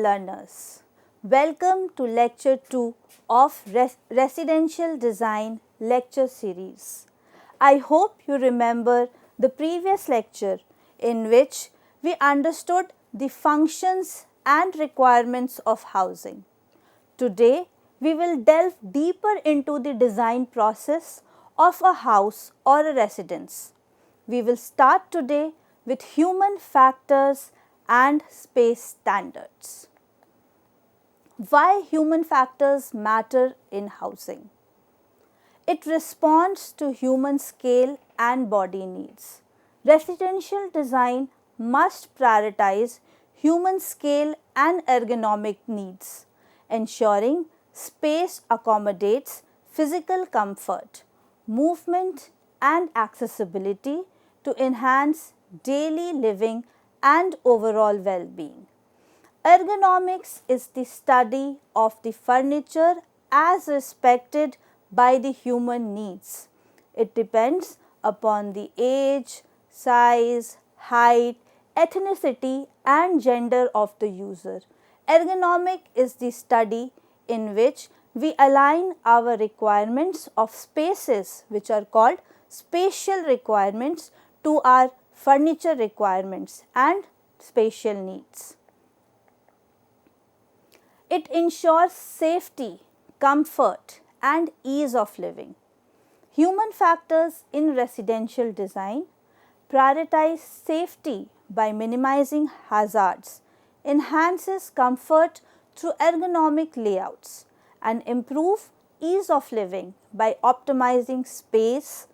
learners. Welcome to lecture 2 of Residential Design lecture series. I hope you remember the previous lecture in which we understood the functions and requirements of housing. Today, we will delve deeper into the design process of a house or a residence. We will start today with human factors and space standards. Why human factors matter in housing? It responds to human scale and body needs. Residential design must prioritize human scale and ergonomic needs, ensuring space accommodates physical comfort, movement and accessibility to enhance daily living and overall well-being. Ergonomics is the study of the furniture as respected by the human needs. It depends upon the age, size, height, ethnicity and gender of the user. Ergonomic is the study in which we align our requirements of spaces, which are called spatial requirements, to our furniture requirements and spatial needs. It ensures safety, comfort and ease of living. Human factors in residential design prioritize safety by minimizing hazards, enhances comfort through ergonomic layouts, and improve ease of living by optimizing space,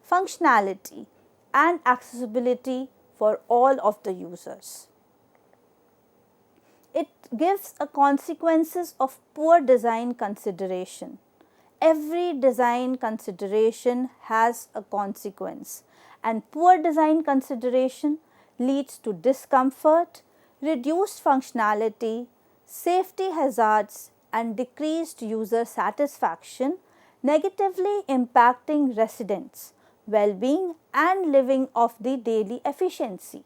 functionality and accessibility for all of the users. It gives a consequences of poor design consideration. Every design consideration has a consequence, and poor design consideration leads to discomfort, reduced functionality, safety hazards and decreased user satisfaction, negatively impacting residents' well-being and living of the daily efficiency.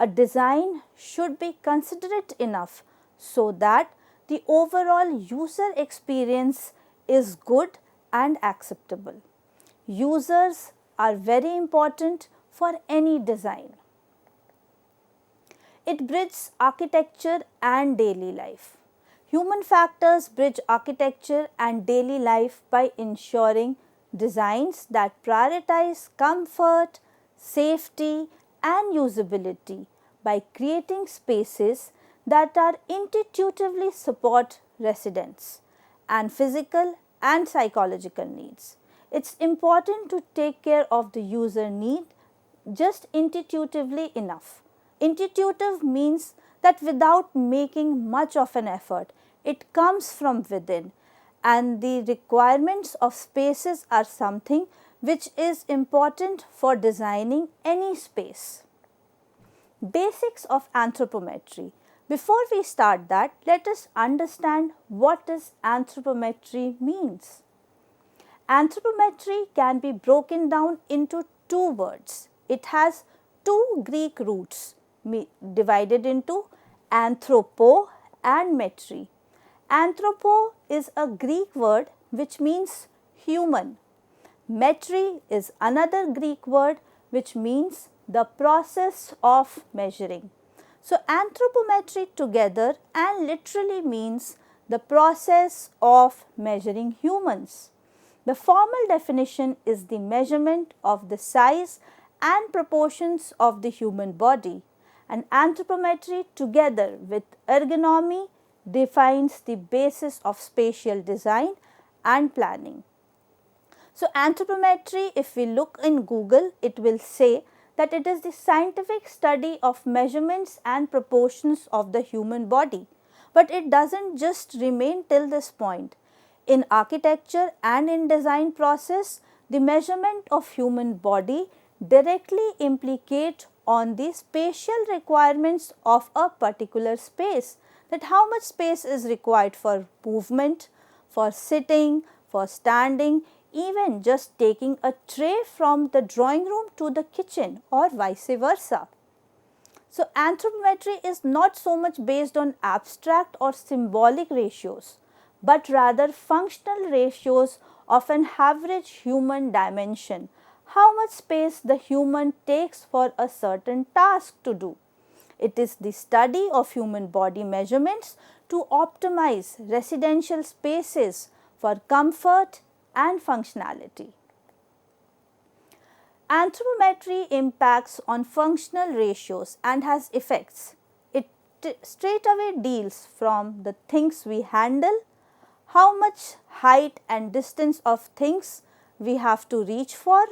A design should be considerate enough so that the overall user experience is good and acceptable. Users are very important for any design. It bridges architecture and daily life. Human factors bridge architecture and daily life by ensuring designs that prioritize comfort, safety and usability by creating spaces that are intuitively support residents and physical and psychological needs. It's important to take care of the user need just intuitively enough. Intuitive means that without making much of an effort, it comes from within, and the requirements of spaces are something which is important for designing any space. Basics of anthropometry. Before we start that, let us understand what is anthropometry means. Anthropometry can be broken down into two words. It has two Greek roots divided into anthropo and metry. Anthropo is a Greek word which means human. Metry is another Greek word which means the process of measuring. So, anthropometry together and literally means the process of measuring humans. The formal definition is the measurement of the size and proportions of the human body, and anthropometry together with ergonomy defines the basis of spatial design and planning. So, anthropometry, if we look in Google, it will say that it is the scientific study of measurements and proportions of the human body. But it does not just remain till this point. In architecture and in design process, the measurement of human body directly implicate on the spatial requirements of a particular space, that how much space is required for movement, for sitting, for standing, even just taking a tray from the drawing room to the kitchen or vice versa. So, anthropometry is not so much based on abstract or symbolic ratios, but rather functional ratios of an average human dimension, how much space the human takes for a certain task to do. It is the study of human body measurements to optimize residential spaces for comfort and functionality. Anthropometry impacts on functional ratios and has effects. It straight away deals from the things we handle, how much height and distance of things we have to reach for,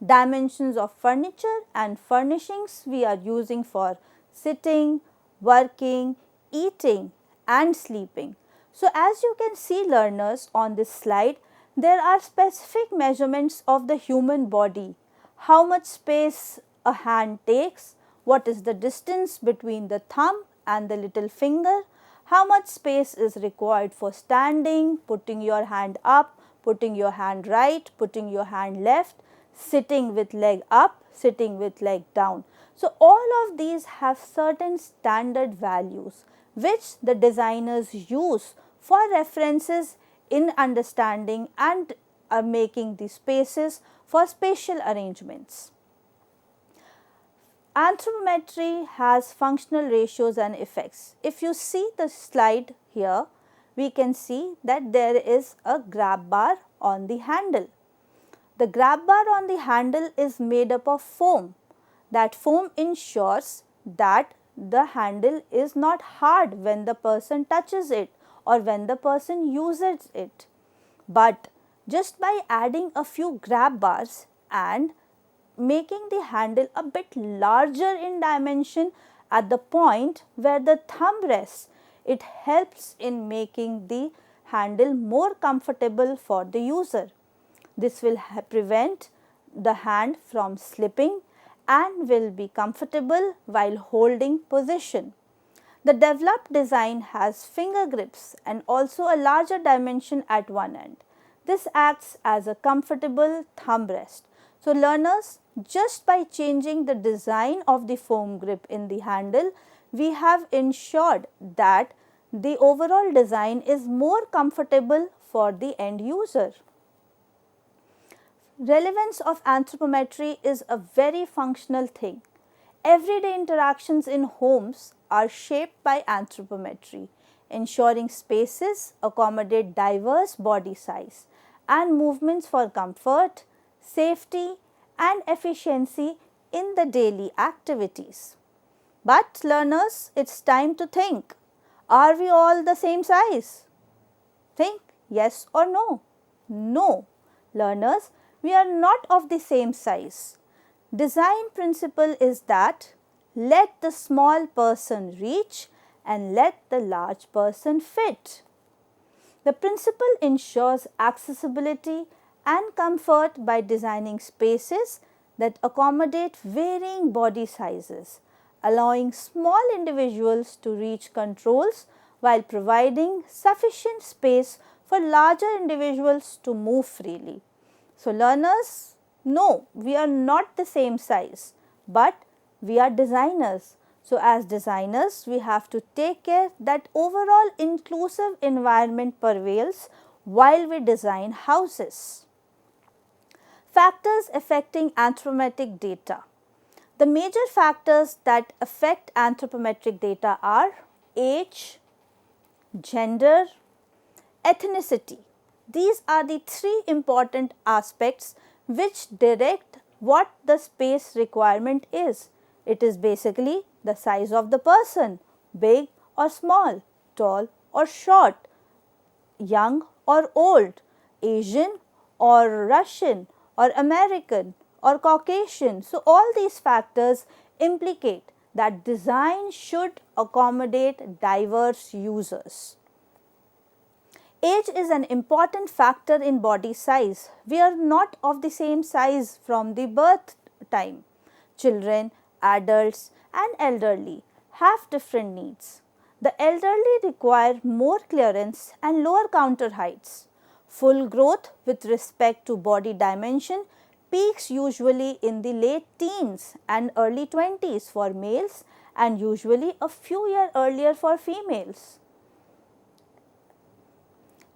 dimensions of furniture and furnishings we are using for sitting, working, eating and sleeping. So, as you can see learners on this slide, there are specific measurements of the human body, how much space a hand takes, what is the distance between the thumb and the little finger, how much space is required for standing, putting your hand up, putting your hand right, putting your hand left, sitting with leg up, sitting with leg down. So, all of these have certain standard values which the designers use for references in understanding and making the spaces for spatial arrangements. Anthropometry has functional ratios and effects. If you see the slide here, we can see that there is a grab bar on the handle. The grab bar on the handle is made up of foam. That foam ensures that the handle is not hard when the person touches it or when the person uses it. But just by adding a few grab bars and making the handle a bit larger in dimension at the point where the thumb rests, it helps in making the handle more comfortable for the user. This will prevent the hand from slipping and will be comfortable while holding position. The developed design has finger grips and also a larger dimension at one end. This acts as a comfortable thumb rest. So, learners, just by changing the design of the foam grip in the handle, we have ensured that the overall design is more comfortable for the end user. Relevance of anthropometry is a very functional thing. Everyday interactions in homes are shaped by anthropometry, ensuring spaces accommodate diverse body size and movements for comfort, safety and efficiency in the daily activities. But learners, it's time to think, are we all the same size? Think yes or no? No. Learners, we are not of the same size. Design principle is that let the small person reach and let the large person fit. The principle ensures accessibility and comfort by designing spaces that accommodate varying body sizes, allowing small individuals to reach controls while providing sufficient space for larger individuals to move freely. So, learners, no, we are not the same size, but we are designers. So, as designers, we have to take care that overall inclusive environment prevails while we design houses. Factors affecting anthropometric data. The major factors that affect anthropometric data are age, gender, ethnicity. These are the three important aspects which direct what the space requirement is. It is basically the size of the person, big or small, tall or short, young or old, Asian or Russian or American or Caucasian. So, all these factors implicate that design should accommodate diverse users. Age is an important factor in body size. We are not of the same size from the birth time. Children, adults and elderly have different needs. The elderly require more clearance and lower counter heights. Full growth with respect to body dimension peaks usually in the late teens and early 20s for males and usually a few years earlier for females.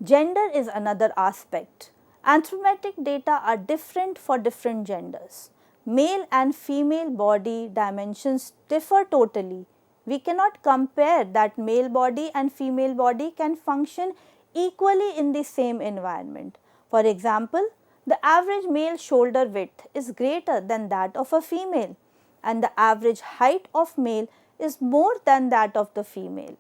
Gender is another aspect. Anthropometric data are different for different genders. Male and female body dimensions differ totally. We cannot compare that male body and female body can function equally in the same environment. For example, the average male shoulder width is greater than that of a female, and the average height of male is more than that of the female.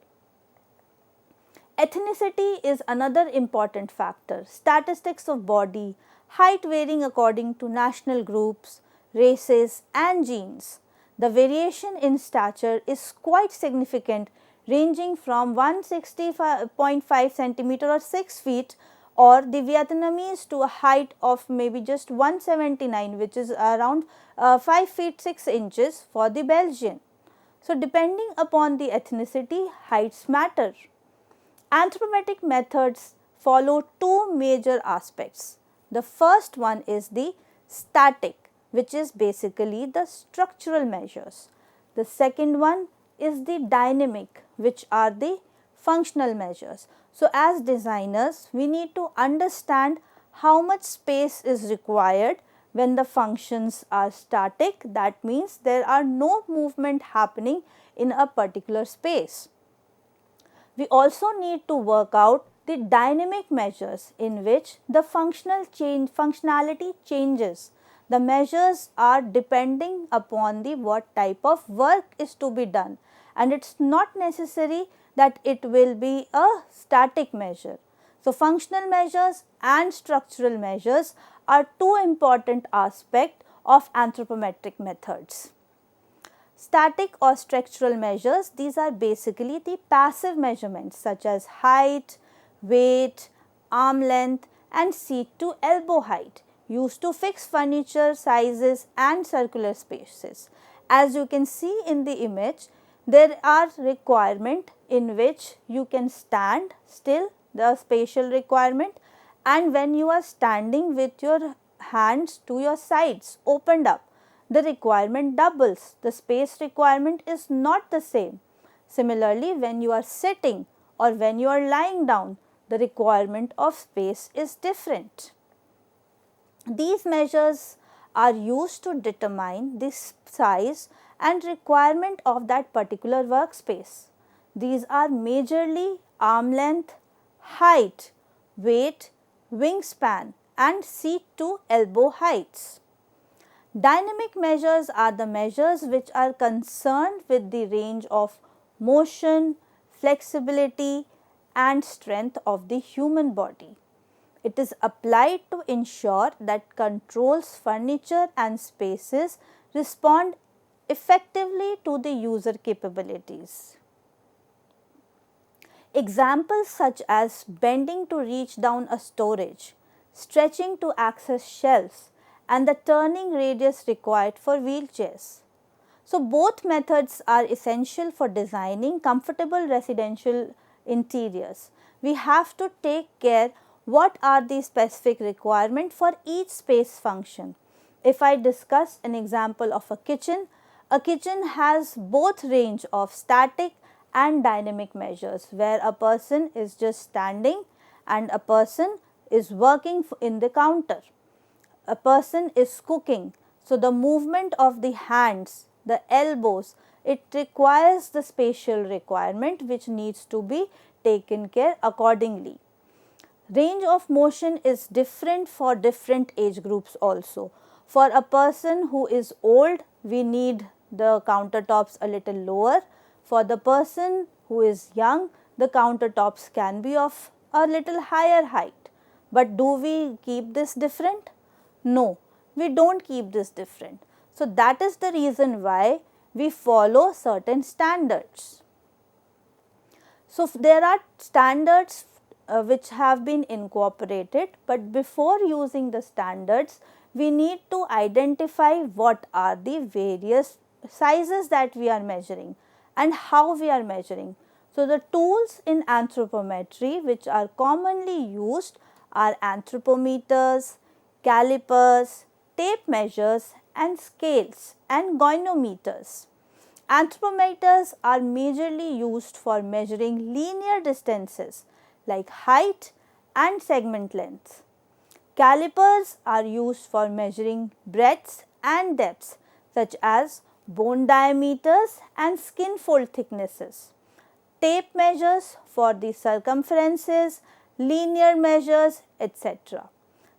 Ethnicity is another important factor. Statistics of body, height varying according to national groups, races and genes. The variation in stature is quite significant, ranging from 160.5 centimeter or 6 feet or the Vietnamese to a height of maybe just 179, which is around 5 feet 6 inches for the Belgian. So, depending upon the ethnicity, heights matter. Anthropometric methods follow two major aspects. The first one is the static, which is basically the structural measures. The second one is the dynamic, which are the functional measures. So, as designers, we need to understand how much space is required when the functions are static. That means there are no movement happening in a particular space. We also need to work out the dynamic measures in which the functionality changes. The measures are depending upon the what type of work is to be done, and it is not necessary that it will be a static measure. So, functional measures and structural measures are two important aspects of anthropometric methods. Static or structural measures, these are basically the passive measurements such as height, weight, arm length and seat to elbow height used to fix furniture sizes and circular spaces. As you can see in the image, there are requirements in which you can stand still, the spatial requirement, and when you are standing with your hands to your sides opened up, the requirement doubles. The space requirement is not the same. Similarly, when you are sitting or when you are lying down, the requirement of space is different. These measures are used to determine the size and requirement of that particular workspace. These are majorly arm length, height, weight, wingspan and seat to elbow heights. Dynamic measures are the measures which are concerned with the range of motion, flexibility and strength of the human body. It is applied to ensure that controls, furniture and spaces respond effectively to the user capabilities. Examples such as bending to reach down a storage, stretching to access shelves and the turning radius required for wheelchairs. So, both methods are essential for designing comfortable residential interiors. We have to take care what are the specific requirements for each space function. If I discuss an example of a kitchen has both range of static and dynamic measures where a person is just standing and a person is working in the counter. A person is cooking, so the movement of the hands, the elbows, it requires the spatial requirement which needs to be taken care accordingly. Range of motion is different for different age groups also. For a person who is old, we need the countertops a little lower. For the person who is young, the countertops can be of a little higher height. But do we keep this different? No, we don't keep this different. So, that is the reason why we follow certain standards. So, there are standards which have been incorporated, but before using the standards, we need to identify what are the various sizes that we are measuring and how we are measuring. So, the tools in anthropometry which are commonly used are anthropometers, calipers, tape measures and scales and gynometers. Anthropometers are majorly used for measuring linear distances like height and segment lengths. Calipers are used for measuring breadths and depths such as bone diameters and skin fold thicknesses. Tape measures for the circumferences, linear measures, etc.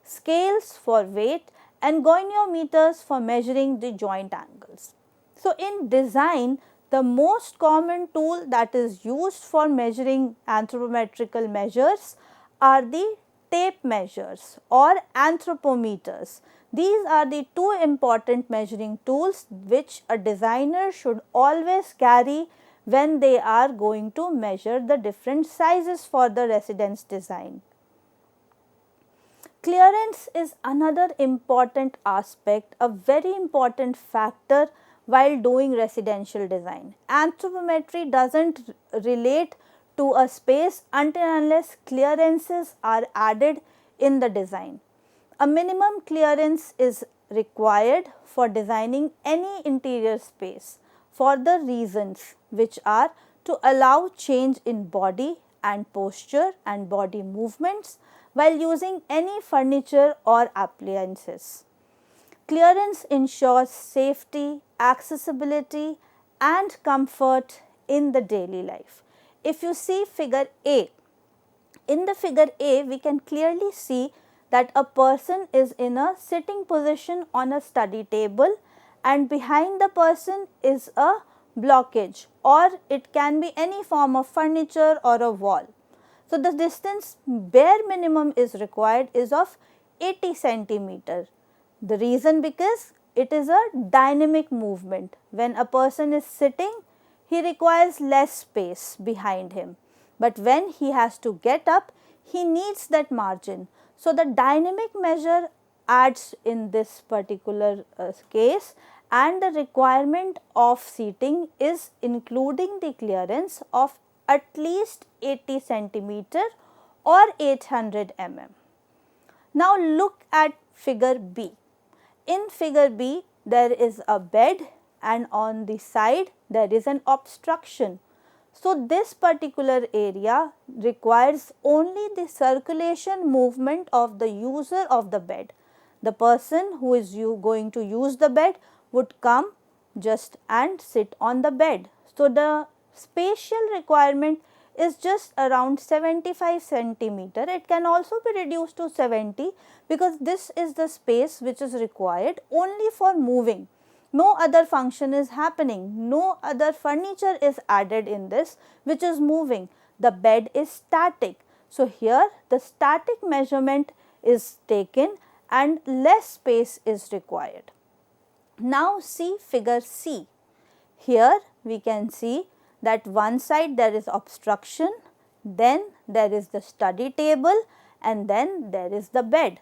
Scales for weight and goniometers for measuring the joint angles. So, in design, the most common tool that is used for measuring anthropometrical measures are the tape measures or anthropometers. These are the two important measuring tools which a designer should always carry when they are going to measure the different sizes for the residence design. Clearance is another important aspect, a very important factor while doing residential design. Anthropometry does not relate to a space until unless clearances are added in the design. A minimum clearance is required for designing any interior space for the reasons which are to allow change in body and posture and body movements while using any furniture or appliances. Clearance ensures safety, accessibility and comfort in the daily life. If you see figure A, in the figure A we can clearly see that a person is in a sitting position on a study table and behind the person is a blockage or it can be any form of furniture or a wall. So, the distance bare minimum is required is of 80 centimeter. The reason because it is a dynamic movement. When a person is sitting, he requires less space behind him, but when he has to get up, he needs that margin. So, the dynamic measure adds in this particular case and the requirement of seating is including the clearance of at least 80 centimeter or 800 mm. Now, look at figure B. In figure B, there is a bed and on the side there is an obstruction. So, this particular area requires only the circulation movement of the user of the bed. The person who is going to use the bed would come just and sit on the bed. So, the spatial requirement is just around 75 centimeter. It can also be reduced to 70 because this is the space which is required only for moving. No other function is happening, no other furniture is added in this which is moving. The bed is static. So, here the static measurement is taken and less space is required. Now, see figure C. Here we can see that one side there is obstruction, then there is the study table and then there is the bed.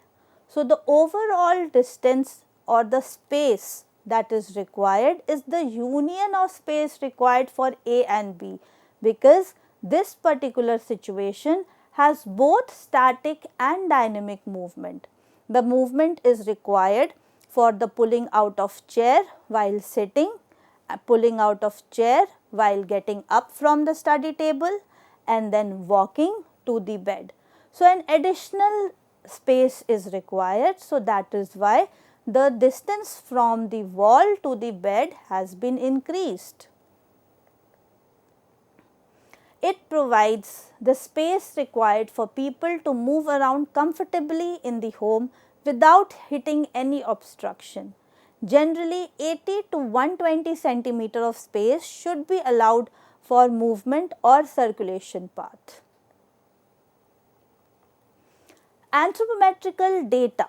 So, the overall distance or the space that is required is the union of space required for A and B, because this particular situation has both static and dynamic movement. The movement is required for the pulling out of chair while sitting, pulling out of chair while getting up from the study table and then walking to the bed. So, an additional space is required. So, that is why the distance from the wall to the bed has been increased. It provides the space required for people to move around comfortably in the home without hitting any obstruction. Generally, 80 to 120 centimeter of space should be allowed for movement or circulation path. Anthropometrical data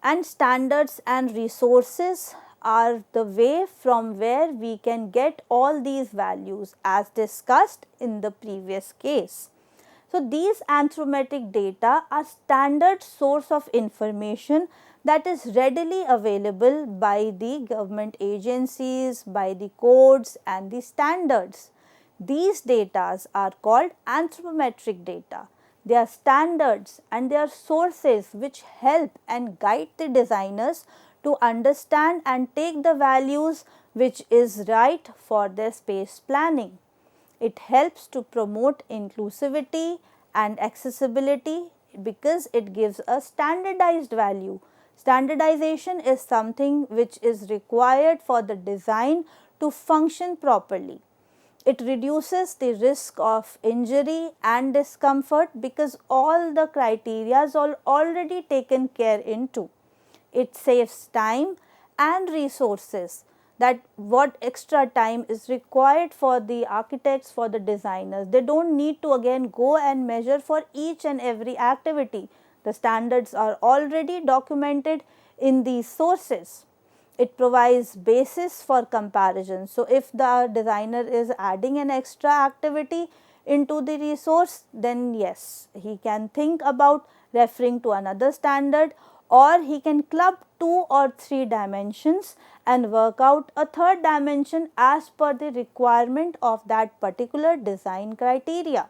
and standards and resources are the way from where we can get all these values as discussed in the previous case. So, these anthropometric data are standard source of information that is readily available by the government agencies, by the codes and the standards. These data are called anthropometric data. They are standards and they are sources which help and guide the designers to understand and take the values which is right for their space planning. It helps to promote inclusivity and accessibility because it gives a standardized value. Standardization is something which is required for the design to function properly. It reduces the risk of injury and discomfort because all the criteria are already taken care into. It saves time and resources, that what extra time is required for the architects, for the designers. They don't need to again go and measure for each and every activity. The standards are already documented in these sources. It provides basis for comparison. So, if the designer is adding an extra activity into the resource, then yes, he can think about referring to another standard, or he can club 2 or 3 dimensions and work out a third dimension as per the requirement of that particular design criteria.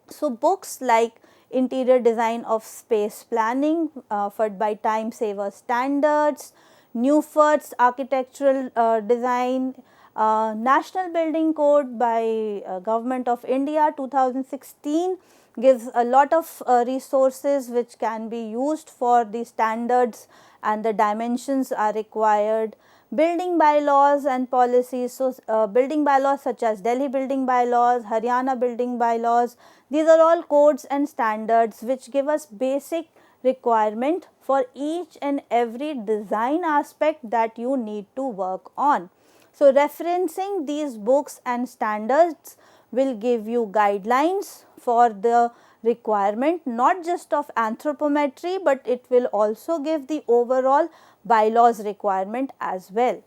So, books like Interior Design of Space Planning offered by Time Saver Standards, Newfort's Architectural Design, National Building Code by Government of India 2016 gives a lot of resources which can be used for the standards and the dimensions are required. Building bylaws and policies, so building bylaws such as Delhi building bylaws, Haryana building bylaws, these are all codes and standards which give us basic requirement for each and every design aspect that you need to work on. So, referencing these books and standards will give you guidelines for the requirement not just of anthropometry, but it will also give the overall bylaws requirement as well.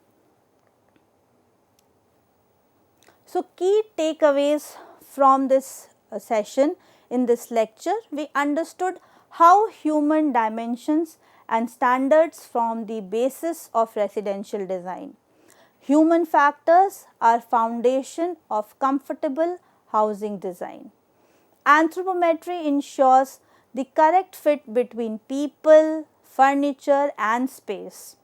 So, key takeaways from this session in this lecture, we understood how human dimensions and standards form the basis of residential design. Human factors are foundation of comfortable housing design. Anthropometry ensures the correct fit between people, furniture and space.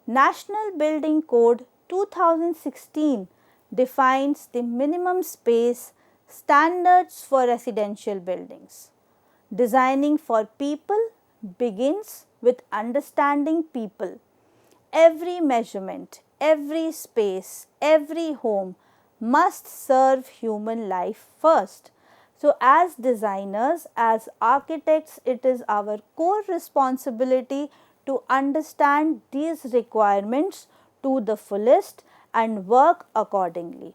National Building Code 2016 defines the minimum space standards for residential buildings. Designing for people begins with understanding people. Every measurement, every space, every home must serve human life first. So, as designers, as architects, it is our core responsibility to understand these requirements to the fullest and work accordingly.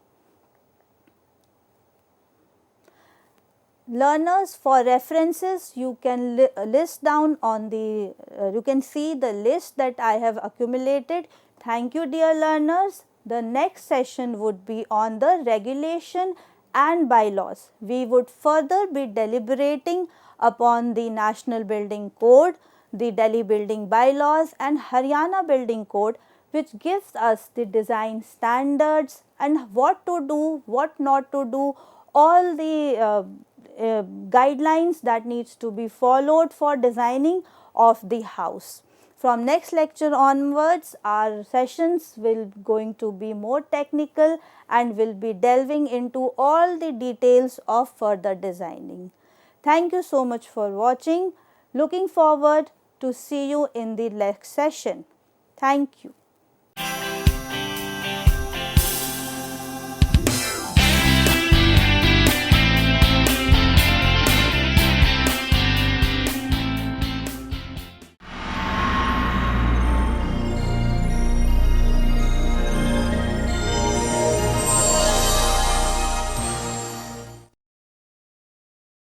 Learners, for references, you can list down on the, you can see the list that I have accumulated. Thank you, dear learners. The next session would be on the regulation and bylaws. We would further be deliberating upon the National Building Code, the Delhi Building Bylaws and Haryana Building Code, which gives us the design standards and what to do, what not to do, all the guidelines that needs to be followed for designing of the house. From next lecture onwards, our sessions will going to be more technical and will be delving into all the details of further designing. Thank you so much for watching. Looking forward to see you in the next session. Thank you.